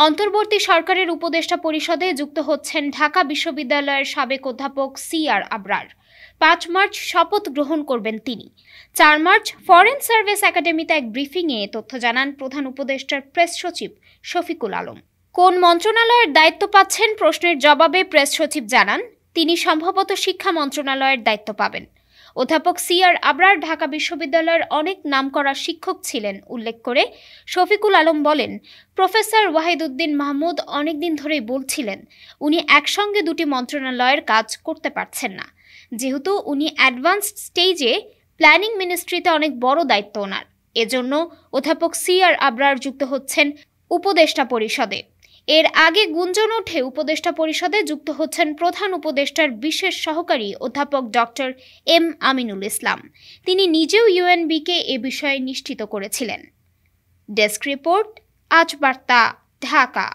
অন্তর্বর্তী সরকারের উপদেষ্টা পরিষদে যুক্ত হচ্ছেন ঢাকা বিশ্ববিদ্যালয়ের সাবেক অধ্যাপক সিআর আবরার। ৫ মার্চ শপথ গ্রহণ করবেন তিনি। ৪ মার্চ ফরেন সার্ভিস একাডেমিতে এক ব্রিফিংয়ে এ তথ্য জানান প্রধান উপদেষ্টার প্রেস সচিব শফিকুল আলম। কোন মন্ত্রণালয়ের দায়িত্ব পাচ্ছেন প্রশ্নের জবাবে প্রেস সচিব জানান, তিনি সম্ভবত শিক্ষা মন্ত্রণালয়ের দায়িত্ব পাবেন। অধ্যাপক সিআর আবরার ঢাকা বিশ্ববিদ্যালয়ের অনেক নামকরা শিক্ষক ছিলেন উল্লেখ করে শফিকুল আলম বলেন, প্রফেসর ওয়াহিদউদ্দিন মাহমুদ অনেকদিন ধরেই বলছিলেন উনি একসঙ্গে দুটি মন্ত্রণালয়ের কাজ করতে পারছেন না, যেহেতু উনি অ্যাডভান্সড স্টেজে প্ল্যানিং মিনিস্ট্রিতে অনেক বড় দায়িত্ব ওনার। এজন্য অধ্যাপক সিআর আবরার যুক্ত হচ্ছেন উপদেষ্টা পরিষদে। এর আগে গুঞ্জন ওঠে উপদেষ্টা পরিষদে যুক্ত হচ্ছেন প্রধান উপদেষ্টার বিশেষ সহকারী অধ্যাপক ডক্টর এম আমিনুল ইসলাম। তিনি নিজেও ইউএনবিকে এ বিষয়ে নিশ্চিত করেছিলেন। ডেস্ক রিপোর্ট, আজ বার্তা, ঢাকা।